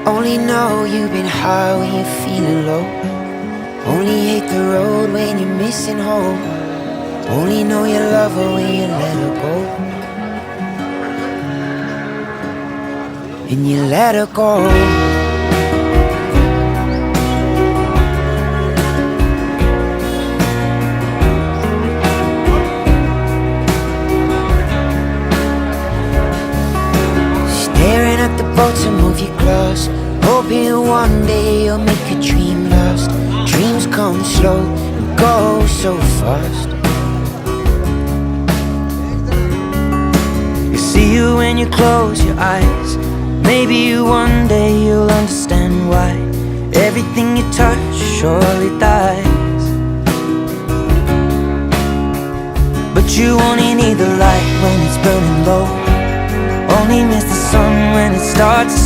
Only know you've been high when you're feeling low. Only hate the road when you're missing home. Only know you love her when you let her go. And you let her go. Staring at the bottom of your glass, hoping one day you'll make a dream last. Dreams come slow and go so fast. You see you when you close your eyes. Maybe one day you'll understand why everything you touch surely dies. But you only need the light when it's burning low. Only miss the sun when it starts to